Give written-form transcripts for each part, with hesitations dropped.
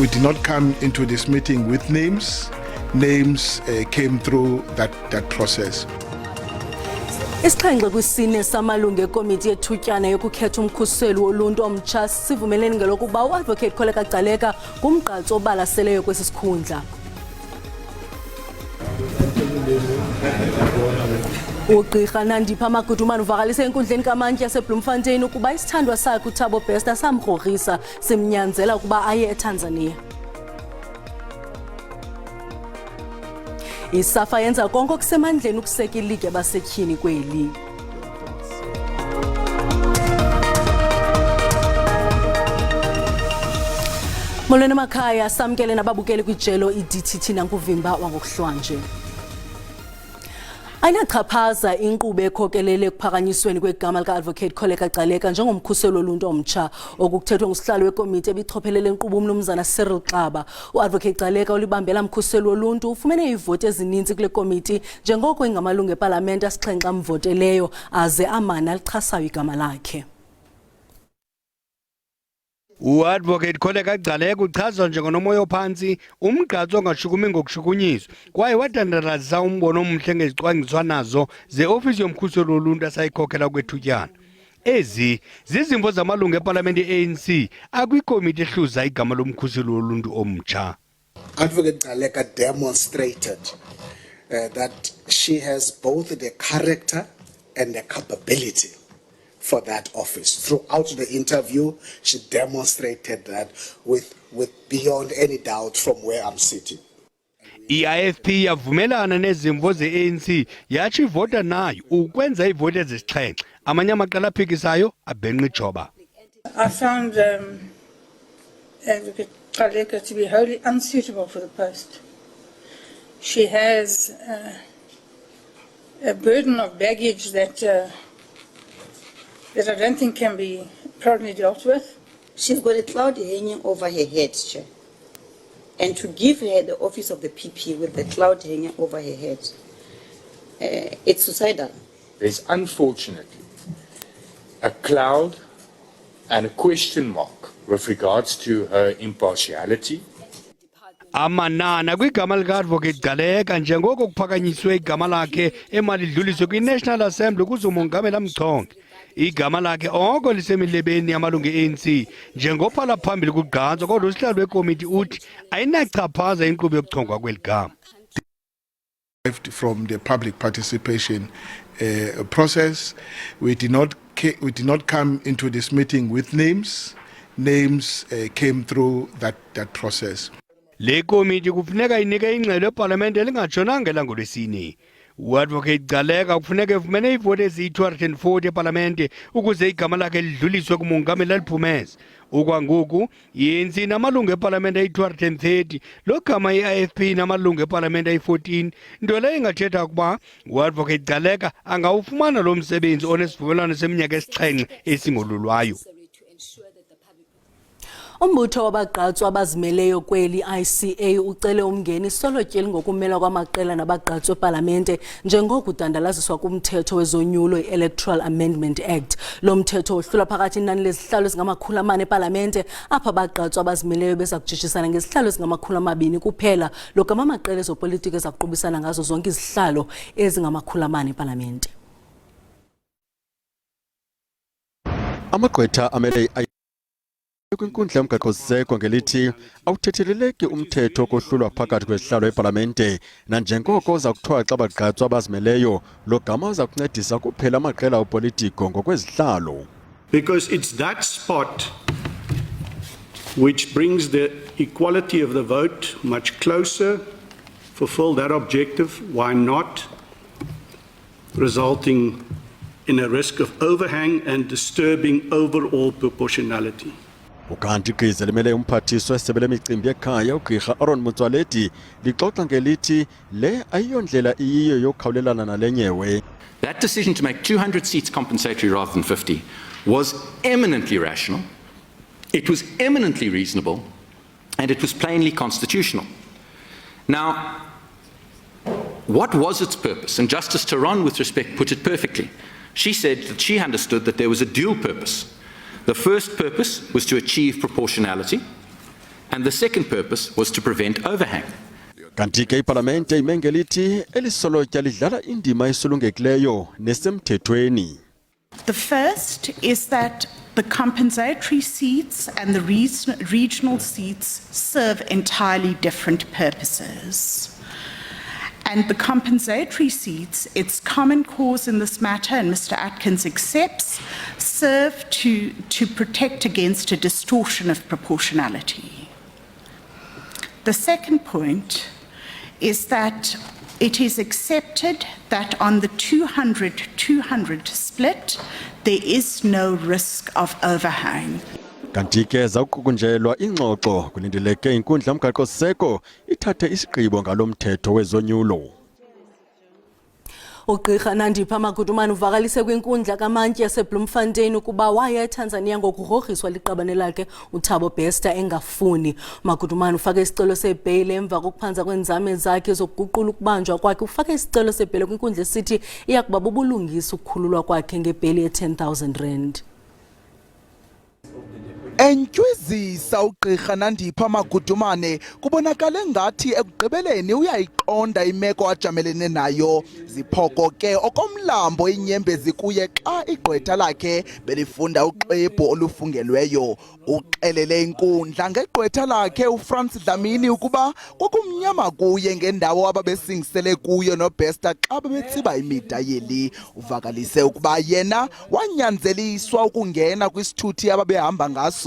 We did not come into this meeting with names. Names came through that process. Isixhenxe kwisine samalungu ekomiti yethutyana yokukhetha umkhuseli woluntu omtsha sivumelene ngelokuba uadvocate Kholeka Gcaleka ngumgqatsi obalaseleyo kwesi sikhundla. Ugqirha Nandipha Magudumane uvakalise enkundleni kamantyi yaseBloemfontein ukuba isithandwa sakhe uThabo Bester samgrogrisa simnyanzela ukuba aye eTanzania. ISAFA yenza konke okusemandleni ukuseka iligi yabasetyhini kweli. Molweni emakhaya, samkele nababukeli kwijelo iDTT nankuvimba wangokuhlwanje. Ayinachaphaza inkqubo ekhokelele ekuphakanyisweni kwegama lika-advocate Kholeka Gcaleka njengomkhuseli woluntu omtsha okukuthethwa ngusihlalo wekomiti ebichophelele inkqubo umnumzana Cyril Xaba. Uadvocate Gcaleka olibambela mkhuseli woluntu ufumene ivoti ezininzi kule komiti njengoko ingamalungu epalamente asixhenxe amvoteleyo aze amane alichasayo igama lakhe. Uadvocate Kholeka Gcaleka uchazwa njengonomoya ophansi, umgqatsi ongashukumi ngokushukunyiswa, kwaye wadandalalisa umbono omhle ngezicwangciswa nazo ze-ofisi yomkhuseli woluntu asayikhokhela kwethutyana. Ezi zizimvo zamalungu epalamente ye-ANC akwikomiti ehluza igama lomkhuseli woluntu omtsha. Advocate Gcaleka demonstrated that she has both the character and the capability for that office. Throughout the interview, she demonstrated that with beyond any doubt from where I'm sitting. I-IFP yavumelana nezimvo ze-ANC yathi ivota nayo ukwenza ivoti ezisixhenxe. Amanye amaqela aphikisayo abhenqa ijoba. I found Advocate Gcaleka to be wholly unsuitable for the post. She has a burden of baggage that I don't think can be properly dealt with. She's got a cloud hanging over her head, Chair. And to give her the office of the PP with the cloud hanging over her head, it's suicidal. There's unfortunately a cloud and a question mark with regards to her impartiality. Amanana kwigama lika-advocate Gcaleka njengoko kuphakanyiswe igama lakhe emali idluliswe kwi-National Assembly kuzomongamela Mchonge. Igama lakhe oko lisemilebeni yamalungu e-ANC njengophala phambili kugqatso, kodwa usihlalo wekomiti uthi ayinachaphaza inkqubo yokuchongwa kweli gama. From the public participation process, we did not come into this meeting with names. Names came through that process. Le komiti kufuneka inike ingxelo epalamente elingatshonanga elangolwesine. Uadvocate Gcaleka kufuneka efumene ivoti eziyi-240 epalamente ukuze igama lakhe lidluliswe kumongameli aliphumeze. Okwangoku i-ANC namalungu epalamente ayi-230, lo gama i-IFP namalungu epalamente ayi-14, nto leyo ingathetha ukuba uadvocate Gcaleka angawufumana lo msebenzi onesivumelwano seminyaka esixhenxe esingolulwayo. Umbutho wabagqatsi abazimeleyo kweli ICA ucele umngeni solotyeli ngokumela kwamaqela nabagqatsi epalamente njengoko kudandalaziswa kumthetho wezonyulo i-Electoral Amendment Act. Lo mthetho uhlula phakathi inani lezihlalo ezingama-400 epalamente apha abagqatsi abazimeleyo beza kujijisana ngezihlalo ezingama-200 kuphela logama amaqela ezopolitiko ezaqubisana ngazo zonke izihlalo ezingama-400 epalamente. Amagqwetha amele kwinkundla yomgaqo-siseko ngelithi awuthetheleleki umthetho kohlulwa phakathi kwezihlalo epalamente nanjengoko uza kuthwaxa abagqatsi abazimeleyo lo gama uza kuncedisa kuphela amaqela opolitiko ngokwezihlalo. Because it's that spot which brings the equality of the vote much closer, fulfill that objective, why not, resulting in a risk of overhang and disturbing overall proportionality. Ukanti igqiza limele umphathiswa wesebe lemicimbi ekhaya ugqirha Aaron Motsoaledi lixoxa ngelithi le ayiyondlela iyiyo yokukhawulelana nale nyewe. That decision to make 200 seats compensatory rather than 50 was eminently rational, it was eminently reasonable, and it was plainly constitutional. Now, what was its purpose? And Justice Taron, with respect, put it perfectly. She said that she understood that there was a dual purpose. The first purpose was to achieve proportionality, And the second purpose was to prevent overhang. Kanti ke iParlamente imengelithi elisolotya lidlala indima esulungekileyo nesemthethweni. The first is that the compensatory seats and the regional seats serve entirely different purposes. And the compensatory seats, its common cause in this matter, and Mr. Atkins accepts, serve to protect against a distortion of proportionality. The second point is that it is accepted that on the 200-200 split, there is no risk of overhang. Kanti ke zawuqukunjelwa ingxoxo kulindeleke inkundla yomgaqo-siseko ithathe isigqibo ngalomthetho wezonyulo. Ugqirha Nandipha Magudumane uvakalise kwinkundla kamantyi yaseBloemfontein ukuba waya eTanzania ngokugrogriswa liqabane lakhe uThabo Bester engafuni. Magudumane ufake isicelo sebheyili emva kokuphanza kwenzame zakhe zokuguqula ukubanjwa kwakhe. Ufake isicelo sebheyili kwinkundla esithi iyakuba bubulungisa ukukhululwa kwakhe ngebheyili ye R10,000. Entywizisa ugqirha Nandipha Magudumane kubonakale ngathi ekugqibeleni uyayiqonda imeko ajamelene nayo. Ziphoko ke okomlambo inyembezi kuye xa igqwetha lakhe belifunda uxwebhu olufungelweyo. Uxelele inkundla ngegqwetha lakhe uFrance Dlamini ukuba kwakumnyama kuye ngendawo ababesingisele kuyo noBester xa bebetsiba imida yeli. Uvakalise ukuba yena wanyanzeliswa ukungena kwisithuthi ababehamba ngaso.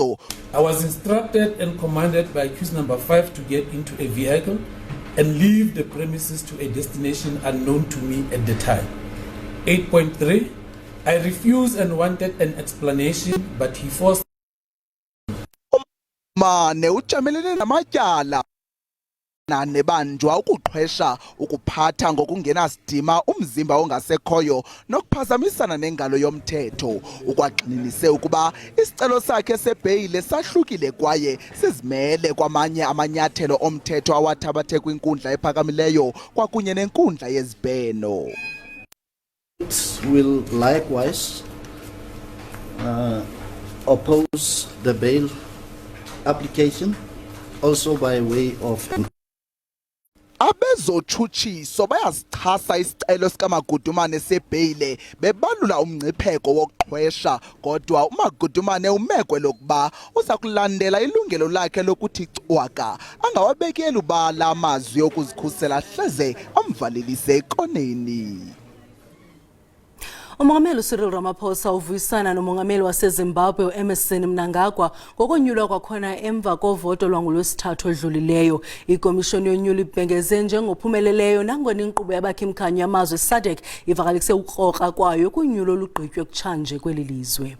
I was instructed and commanded by accused number 5 to get into a vehicle and leave the premises to a destination unknown to me at the time. 8.3, I refused and wanted an explanation, but he forced. Mane ujamelene namatyala nebanjwa ukuqhwesha ukuphatha ngokungenasidima umzimba ongasekhoyo nokuphazamisana nengalo yomthetho. Ukwagxininise ukuba isicelo sakhe sebheyile sahlukile kwaye sizimele kwamanye amanyathelo omthetho awathabathe kwinkundla ephakamileyo kwakunye nenkundla yezibheno. Will likewise oppose the bail application also by way of Abezotshutshiso bayasichasa isicelo sikaMagudumane sebheyile bebalula umngcipheko wokuqhwesha kodwa uMagudumane umekwe lokuba uza kulandela ilungelo lakhe lokuthi cwaka angawabekeli ubala amazwi okuzikhusela hleze amvalelise ekoneni. Umongameli Cyril Ramaphosa uvuyisana nomongameli waseZimbabwe uEmerson Mnangagwa ngokonyulwa kwakhona emva kovoto lwangolwesithathu odlulileyo. Ikomishoni yonyulo ibhengeze njengophumeleleyo nangona inkqubo yabakhimkhanyo yamazwe SADC ivakalise ukroka kwayo kunyulo olugqitywe kutshanje kweli lizwe.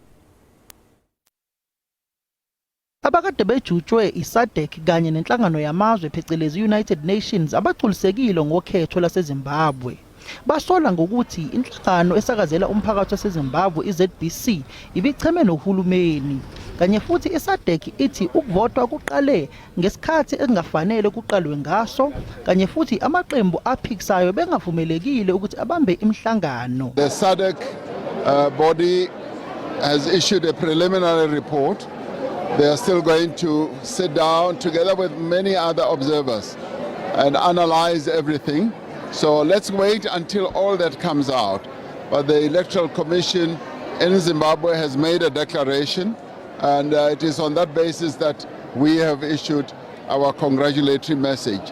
Abakade bejutshwe iSADC kanye nenhlangano yamazwe phecelezi United Nations abaculisekile ngokhetho laseZimbabwe. Basola ngokuthi inhlangano esakazela umphakathi waseZimbabwe iZBC ibicheme nohulumeni kanye futhi iSADC ithi ukuvotwa kuqale ngesikhathi engafanele kuqalwe ngaso kanye futhi amaqembu aphikisayo bengavumelekile ukuthi abambe imhlangano. The SADC body has issued a preliminary report. They are still going to sit down together with many other observers and analyze everything. So let's wait until all that comes out. But the Electoral Commission in Zimbabwe has made a declaration, and it is on that basis that we have issued our congratulatory message.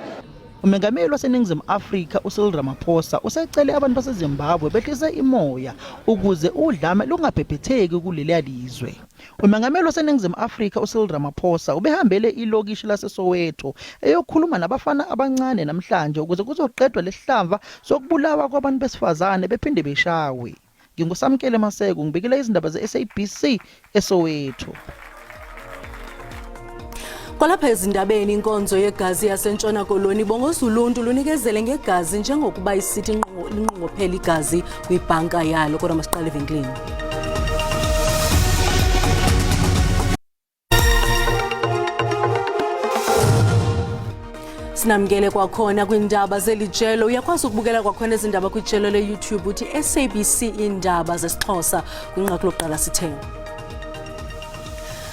Umengameli waseNingizimu Afrika uCyril Ramaphosa usecele abantu baseZimbabwe behlise imoya ukuze udlame lungabhebhetheki kuleli lizwe. Umengameli waseNingizimu Afrika uCyril Ramaphosa ubehambele ilokishi laseSoweto eyokhuluma nabafana abancane namhlanje ukuze kuzoqedwa lesihlava sokubulawa kwabantu besifazane bephinde beshawe. Ngingusamkele Maseko ngibikela izindaba zeSABC eSoweto. Kwalapha ezindabeni inkonzo yegazi yaseNtshona Koloni ibongoza uluntu lunikezele ngegazi njengokuba isithi inqongophela igazi kwibhanka yalo. Kodwa masiqale evenkileni. Sinamkele kwakhona kwindaba zelijelo. Uyakwazi ukubukela kwakhona izindaba kwijelo leYouTube uthi SABC Iindaba zesiXhosa kwinqaku lokuqala sithe.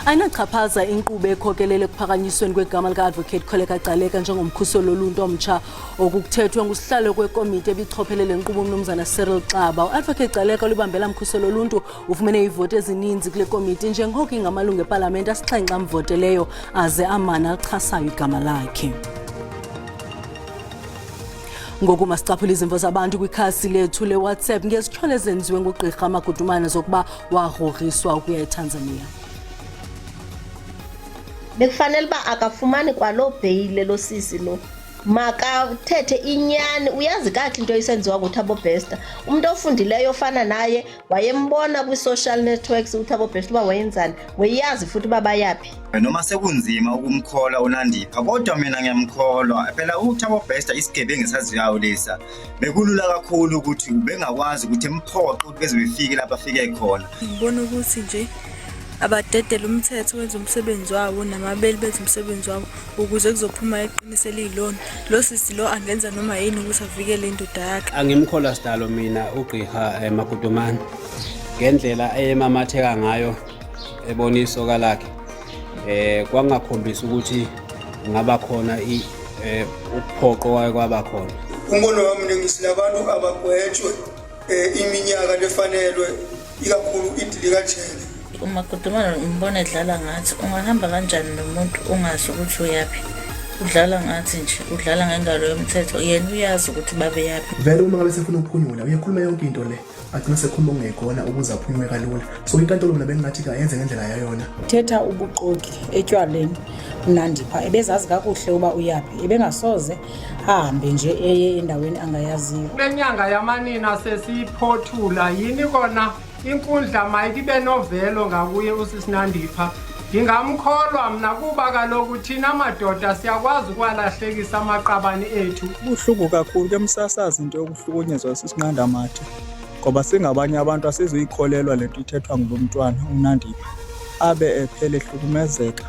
ayinachaphaza inkqubo ekhokelele ekuphakanyisweni kwegama lika-advocate Kholeka Gcaleka njengomkhuseli woluntu omtsha okukuthethwa ngusihlalo kwekomiti ebichophelele nkqubo umnumzana Cyril Xaba. U-advocate Gcaleka olibambela mkhuseli woluntu ufumene ivoti ezininzi kule komiti njengoko ingamalungu epalamente asixhenxe amvoteleyo aze amana alichasayo igama lakhe. Ngoku masicaphule izimvo zabantu kwikhasi lethu le-WhatsApp ngezityholo ezenziwe ngugqirha Magudumane zokuba wagrogriswa ukuya eTanzania. Bekufanele ba akafumani kwalo bheyile lo sisi lo. Makathethe inyani, uyazi kahle into isenziwa nguThabo Bester. Umuntu ofundileyo ofana naye wayembona kwi-social networks uThabo Bester uba wayenzani, weyazi futhi uba bayaphi. Noma sekunzima ukumkhola uNandipha kodwa mina ngiyamkholwa. Phela uThabo Bester isigebengu esaziwayo lesa. Bekulula kakhulu ukuthi bengakwazi ukuthi emphoqe ukuthi bezebefike lapha afike khona. Ngibona ukuthi nje abadedela umthetho wenza umsebenzi wabo namabeli benza umsebenzi wabo ukuze kuzophuma iqiniso elilona. Lo sisi lo angenza noma yini ukuthi avikele indoda yakhe. Angimkholwa sidalo mina ugqirha Magudumane ngendlela eyemamatheka ngayo ebonisa soka lakhe. Kwangakhombisa ukuthi ngaba khona uphoqo waye kwaba khona. Umbono wami ngisi labantu abagwetshwe iminyaka lefanelwe ikakhulu idilika jele. uMagudumane umbona edlala ngathi ungahamba kanjani nomuntu ungazi ukuthi uyaphi. Udlala ngathi nje udlala ngengalo yomthetho yena uyazi ukuthi babe yaphi. Vele uma ngabe sefuna ukuphunyula uyakhuluma yonke into le agcina sekhuluma ongekona ukuze aphunywe kalula. So inkantolo mina bengathi kayenze ngendlela yayona. Thetha ubuxoki etywaleni uNandipha ebezazi kakuhle uba uyaphi ebengasoze ahambe nje eye endaweni angayaziyo. Lenyanga yamanina sesiphothula yini kona inkundla mayibe novelo ngakuye uSisinandipha. Ngingamkholwa mina kuba kaloku thina amadoda siyakwazi ukwalahlekisa amaqabani ethu. Kuhluku kakhulu ke msasazi into yokuhlukunyezwa sisinqanda mathe ngoba singabanye abantu asizuyikholelwa lento ithethwa ngulo mntwana uNandipha abe ephele ehlukumezeka.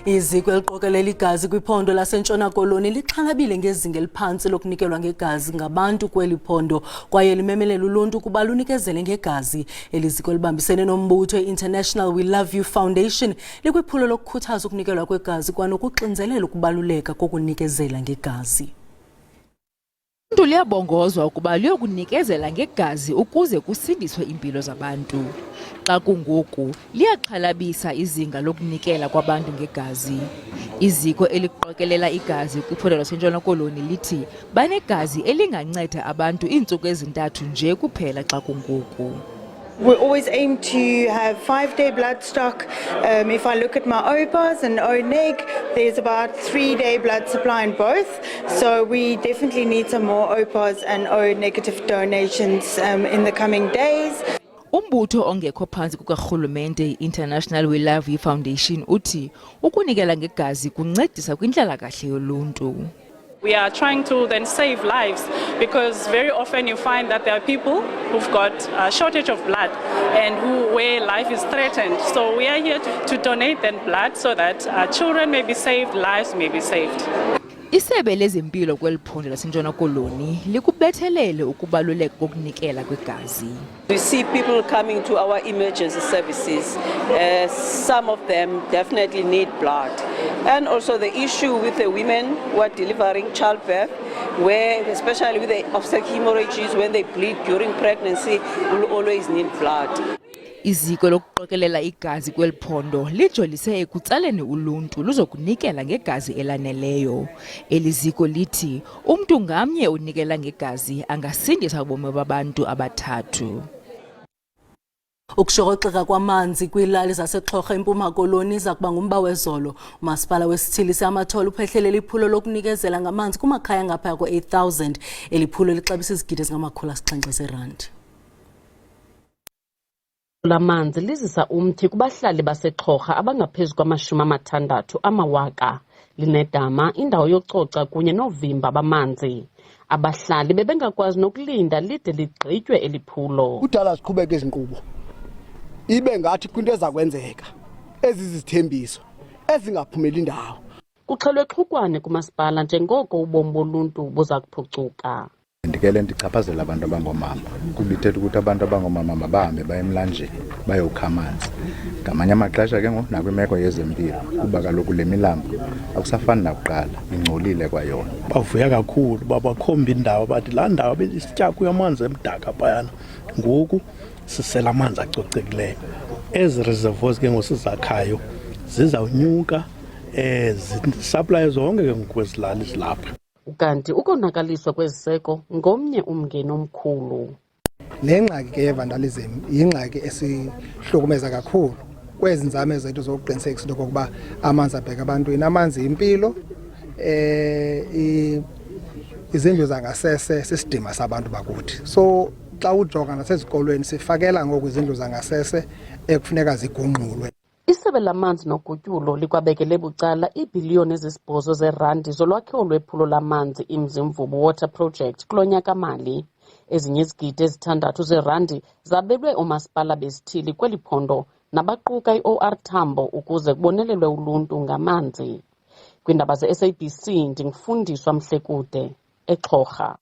Iziko eliqokelela igazi kwiphondo lasentshona koloni lixhalabile ngezinga eliphantsi lokunikelwa ngegazi ngabantu kweli phondo kwaye limemelela uluntu kuba lunikezele ngegazi. Eliziko libambisene nombutho International We Love You Foundation likwiphulo lokukhuthaza ukunikelwa kwegazi kwanokuxinzelela ukubaluleka kokunikezela ngegazi. Untu liyabongozwa ukuba liyokunikezela ngegazi ukuze kusindiswe impilo zabantu. Xa kungoku liyaxhalabisa izinga lokunikela kwabantu ngegazi. Iziko eliqokelela igazi kwiphondo lasentshona koloni lithi banegazi elinganceda abantu iintsuku ezintathu nje kuphela xa kungoku. We always aim to have 5-day blood stock. If I look at my OPAs and O-neg, there's about 3-day blood supply in both. So we definitely need some more OPAs and O-negative donations in the coming days. Umbutho ongekho phansi kukarhulumente International We Love You Foundation uthi ukunikela ngegazi kuncedisa kwinhlalakahle yoluntu. We are trying to then save lives because very often you find that there are people who've got a shortage of blood and where life is threatened. So we are here to donate then blood so that children may be saved, lives may be saved. Isebe lezempilo kweli phondo lasentshona koloni likubethelele ukubaluleka kokunikela kwegazi. We see people coming to our emergency services. Some of them definitely need blood. And also the issue with the women who are delivering childbirth, where especially with the obstetric hemorrhages, when they bleed during pregnancy, will always need blood. Iziko lokuqokelela igazi kweli phondo lijolise ekutsaleni uluntu luzokunikela ngegazi elaneleyo. Eliziko lithi umntu ngamnye unikela ngegazi angasindisa ubomi babantu abathathu. Ukushokoxeka kwamanzi kwiilali zaseXhorha eMpuma Koloni zakuba ngumba wezolo. Umasipala wesithili seAmathole uphehlelele iphulo lokunikezela ngamanzi kumakhaya ngaphaya kwe-8,000. Eliphulo lixabisa izigidi ezingama-700 zeerandi. Lamanzi lizisa umthi kubahlali baseXhorha abangaphezu kwama-60,000. Linedama, indawo yococa kunye novimba bamanzi. Abahlali bebengakwazi nokulinda lide ligqitywe eliphulo. Kudala siqhubeka izinkqubo. Ibe ngathi kwinto ezakwenzeka ezizithembiso ezingaphumeli indawo. Kuxhelwe xhukwane kumasipala njengoko ubomi boluntu buza kuphucuka. and ke lento ichaphazela abantu abangomama kuba ithetha ukuthi abantu abangomama mabahambe baye emlanjeni bayokha amanzi ngamanye amaxesha ke nakwimeko yezempilo kuba kaloku le milambo akusafani nakuqala ingcolile kwayona. Bavuya kakhulu babakhomba indawo bathi laa ndawo besisitya kuyo amanzi emdaka phayana ngoku sisela amanzi acocekileyo. Ezi reservoirs ke ngosizakhayo zizawunyuka supply zonke ke ngokwezilali zilapha. Ukanti ukonakaliswa kweziseko ngomnye umngeni omkhulu. Le ngxaki ke ye-vandalism yingxaki esihlukumeza kakhulu kwezi nzame zethu zokuqinisekisa into okokuba amanzi abheka abantwini. Amanzi impilo, izindlu zangasese sisidima sabantu bakuthi. So xa ujonga nasezikolweni sifakela ngoku izindlu zangasese ekufuneka zigungqulwe. Isebe lamanzi nogutyulo likwabekele bucala iibhiliyoni ezisibhozo zeerandi zolwakhiwo lwephulo lamanzi iMzimvubu Water Project kulo nyaka mali. Ezinye izigidi ezithandathu zeerandi zabelwe oomasipala besithili kweli phondo nabaquka i-OR Tambo ukuze kubonelelwe uluntu ngamanzi. Kwiindaba ze-SABC ndingufundiswa Mhlekude, eXhorha.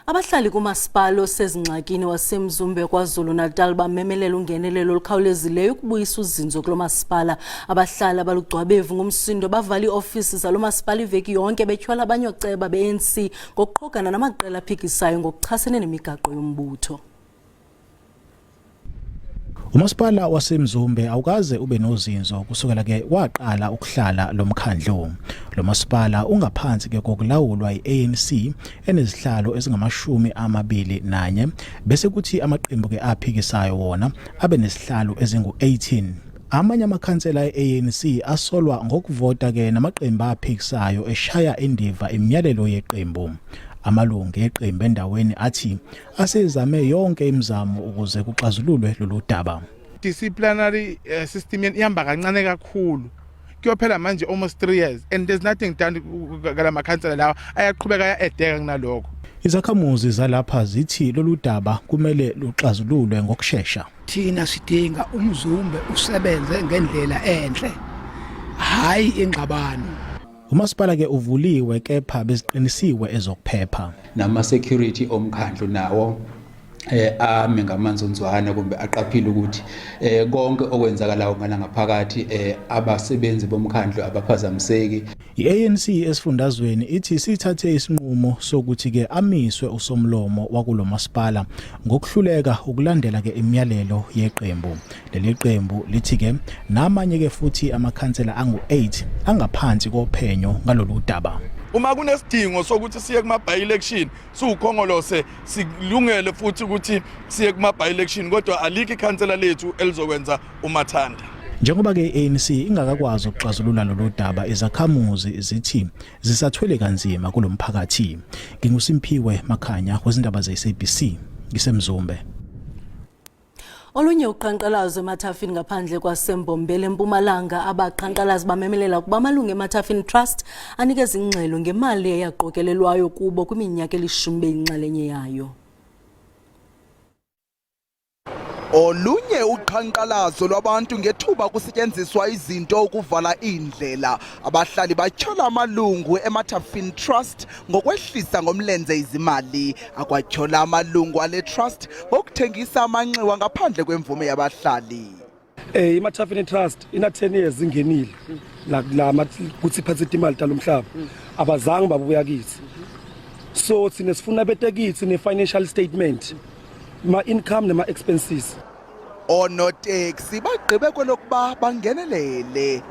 Abahlali kumasipala osezingxakini waseMzumbe KwaZulu-Natal bamemelela ungenelelo olukhawulezileyo ukubuyisa uzinzo kulo masipala. Abahlali abalugcwabevu ngumsindo bavala iofisi zalo masipala iveki yonke betyhola abanye ooceba be-ANC ngokuqhogana namaqela aphikisayo ngokuchasene nemigaqo yombutho. Umasipala waseMzumbe awukaze ube nozinzo kusukela ke waqala ukuhlala lo mkhandlo. Lo masipala ungaphansi ke kokulawulwa i-ANC enezihlalo ezingama-21 bese kuthi amaqembu ke aphikisayo wona abe nesihlalo ezingu-18. Amanye amakhansela e-ANC asolwa ngokuvota ke namaqembu aphikisayo eshaya indiva imiyalelo yeqembu. Amalungu eqembu endaweni athi asezame yonke imizamo ukuze kuxazululwe lolu daba. Disciplinary system ihamba kancane kakhulu. Kuyophela manje almost 3 years and there's nothing done kala makhansela lawa ayaqhubeka ayadeka kunalokho. Izakhamuzi zalapha zithi lolu daba kumele luxazululwe ngokusheshsha. Thina sidinga uMzumbe usebenze ngendlela enhle, hayi ingxabano. Umasipala ke uvuliwe kepha beziqinisiwe ezokuphepha. Nama security omkhandlu nawo ame ngamanzonzwana kumbe aqaphile ukuthi konke okwenzakalayo ngala ngaphakathi abasebenzi bomkhandlu abaphazamiseki. I-ANC esifundazweni ithi sithathe isinqumo sokuthi ke amiswe usomlomo wakulo masipala ngokuhluleka ukulandela ke imiyalelo yeqembu. Leli qembu lithi ke namanye ke futhi amakhansela angu-8 angaphansi kophenyo ngalolu daba. Uma kunesidingo sokuthi siye kuma-by-election siwukhongolose silungele futhi ukuthi siye kuma-by-election kodwa alikho ikhansela lethu elizokwenza umathanda. Njengoba ke i-ANC ingakakwazi ukuxazulula lolu daba, izakhamuzi zithi zisathwele kanzima kulomphakathi. NginguSimpiwe Makhanya kwezindaba ze-SABC ngiseMzumbe. Olunye uqhankqalazo emathafini ngaphandle kwaseMbombela eMpumalanga abaqhankqalazi bamemelela ukuba amalungu eMathafini Trust anikeza ingxelo ngemali eyaqokelelwayo kubo kwiminyaka eli-10 beyinxalenye yayo. Olunye uqhankqalazo lwabantu ngethuba kusetyenziswa izinto ukuvala indlela. Abahlali batyhola amalungu eMathafini Trust ngokwehlisa ngomlenze izimali. Akwatyhola amalungu ale trust ngokuthengisa amanxiwa ngaphandle kwemvume yabahlali. iMathafini Trust ina 10 years ingenile la kuthi iphathe imali talomhlaba abazange babuya kithi. So thina sifuna betekithi ne-financial statement, ma-income nema-expenses. Onoteksi bagqibe kwelokuba bangenelele.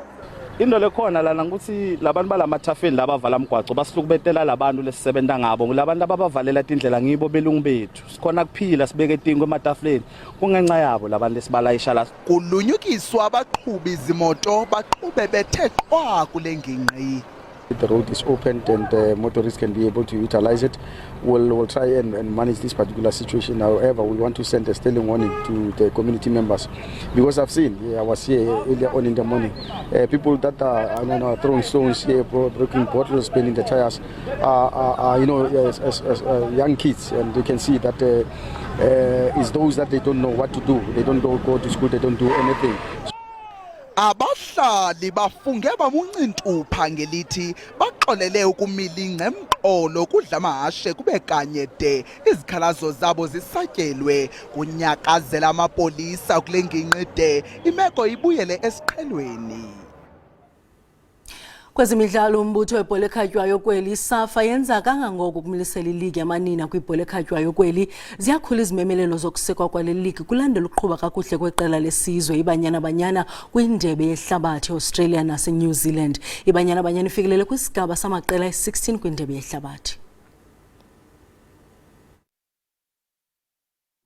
Into lekhona lana ukuthi labantu balamathafeni labavala umgwaco basihlukubetela labantu lesisebenza ngabo, labantu ababavalela indlela ngibo belungu bethu. Sikhona kuphila sibeke itingo ematafuleni kungenxa yabo labantu lesibalayisha la. Kulunyukiswa abaqhubi izimoto baqhube bethe qwa kule ngingqi. The road is opened and motorists can be able to utilize it. We'll try and manage this particular situation. However, we want to send a sterling warning to the community members because I've seen, I was here earlier on in the morning, people that are throwing stones here, breaking bottles, spinning the tires, young kids, and you can see that it's those that they don't know what to do. They don't go to school, they don't do anything. Abahlali bafunge bamuncintupha ngelithi baxolele ukumila ingqemqolo kudla amahashe kube kanye de izikhalazo zabo zisatyelwe kunyakazela amapolisa kule ngingqi de imeko ibuyele esiqhelweni. Kwezemidlalo umbutho webhola ekhatywayo kweli SAFA yenza kangangoko ukumilisela iligi yamanina kwibhola ekhatywayo kweli. Ziyakhula izimemelelo zokusekwa kwale ligi kulandela ukuqhuba kakuhle kweqela lesizwe iBanyana Banyana kwindebe yehlabathi eAustralia naseNew Zealand. iBanyana Banyana ifikelele kwisigaba samaqela e-16 kwindebe yehlabathi.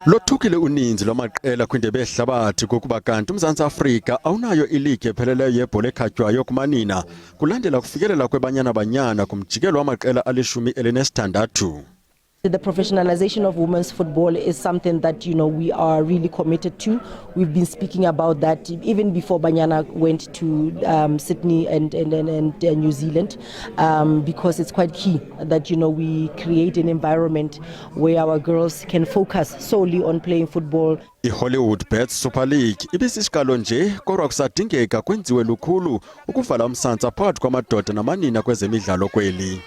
Lothukile uninzi lwamaqela kwindebe yehlabathi kukuba kanti uMzantsi Afrika awunayo iligi epheleleyo yebhola ekhatywayo kumanina kulandela kufikelela kweBanyana Banyana kumjikelo wamaqela ali-16. The professionalization of women's football is something that, we are really committed to. We've been speaking about that even before Banyana went to Sydney and New Zealand, because it's quite key that, we create an environment where our girls can focus solely on playing football. I-Hollywood Bets Super League ibisisikalo nje kodwa kusadingeka kwenziwe lukhulu ukuvala umsantsa phakathi kwamadoda namanina kwezemidlalo kweli.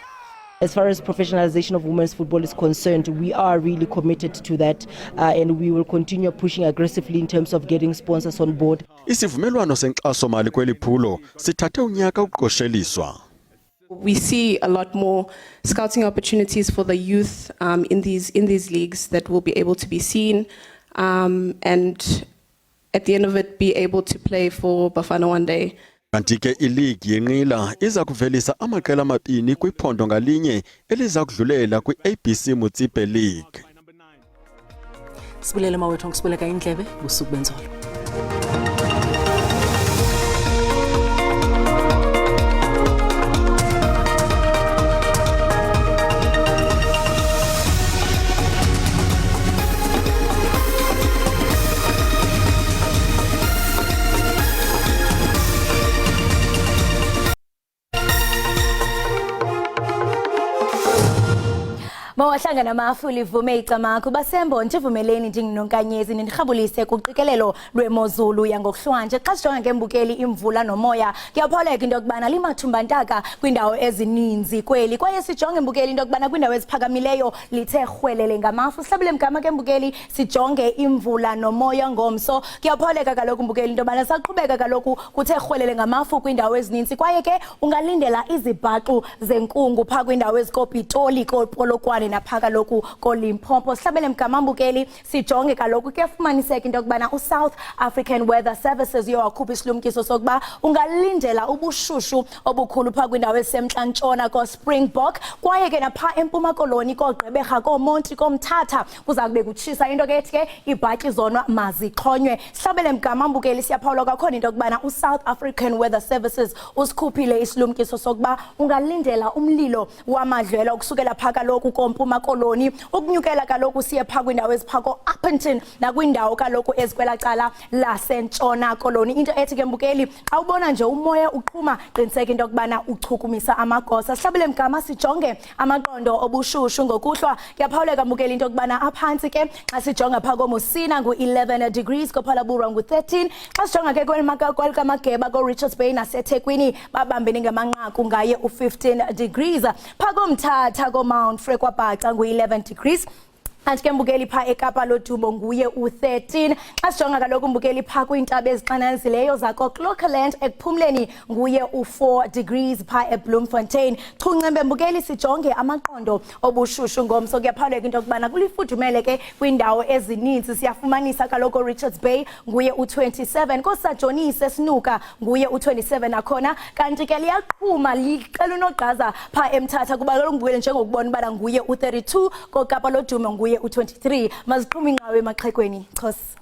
As far as professionalization of women's football is concerned, we are really committed to that, and we will continue pushing aggressively in terms of getting sponsors on board. Isivumelwano senkxaso-mali kweli phulo sithathe unyaka ukuqosheliswa. We see a lot more scouting opportunities for the youth in these leagues that will be able to be seen, and at the end of it be able to play for Bafana one day. Kanti ke iligi yenqila iza kuvelisa amaqela amabini kwiphondo ngalinye eliza kudlulela kwi-ABC Mutsipe League. Sibulele mawethu ngisibuleka indlebe busuku benzolo. Mawahlangana amafuli ivume icamako basembo ntivumeleni ndinginonkanyezi nirhabulise kuqikelelo lwemozulu yangokuhlwanje xa sijonga ngembukeli imvula nomoya kuyapholeka into yokubana limathumba ntaka kwindawo ezininzi kweli kwaye sijonge embukeli into yokubana kwindawo eziphakamileyo lithe rhwelele ngamafu sihlabule mgama kembukeli sijonge imvula nomoya ngomso kuyapholeka kaloku mbukeli into yokubana saqhubeka kaloku kuthe rhwelele ngamafu kwindawo ezininzi kwaye ke ungalindela izibhaqu zenkungu phaa kwindawo ezikopitoli kopolokwane napha kaloku koLimpopo sihlabele mgama mbukeli sijonge kaloku kuyafumaniseka into yokubana uSouth African Weather Services yowakhupha isilumkiso sokuba ungalindela ubushushu obukhulu phaa kwindawo ezisemntla-ntshona koSpringbok kwaye ke napha empuma koloni koGqeberha koMonti koMthatha kuza kube kutshisa into ke ethi ke ibhatyi zona mazixhonywe sihlabele mgama mbukeli siyaphawula kwakhona into yokubana uSouth African Weather Services usikhuphile isilumkiso sokuba ungalindela umlilo wamadlelo ukusukela phaa kaloku Mpuma Koloni ukunyukela kaloku siye phaa kwindawo eziphako Upington nakwindawo kaloku ezikwela cala lasentshona Koloni into ethi ke mbukeli xa ubona nje umoya uqhuma qiniseka into yokubana uchukumisa amagosa sihlabele mgama sijonge amaqondo obushushu ngokuhlwa kuyaphawuleka mbukeli into yokubana aphantsi ke xa sijonga phaa koMusina ngu-11 degrees koPhalabhura ngu-13 xa sijonga ke kwelikamageba koRichards Bay naseThekwini babambene ngamanqaku ngaye u-15 degrees phaa koMthatha koMount Frekwabhaca ngu-11 degrees kanti ke mbukeli phaa eKapa Lodumo nguye u-13 xa sijonga kaloku mbukeli phaa kwiintaba ezixananazileyo zakoClocoland ekuphumleni nguye u-4 degrees phaa eBloemfontein chuncembe mbukeli sijonge amaqondo obushushu ngomso kuyaphawuleka into yokubana kulifudumele ke kwiindawo ezininzi siyafumanisa kaloku Richards Bay nguye u-27 koSajonisi esinuka nguye u-27 nakhona kanti ke liyaqhuma liqela unogqaza phaa eMthatha kuba kaloku mbukeli njengokubona ubana nguye u-32 koKapa Lodumo nguye u-23 maziqhuma ingqawe emaxhekweni Xhosa.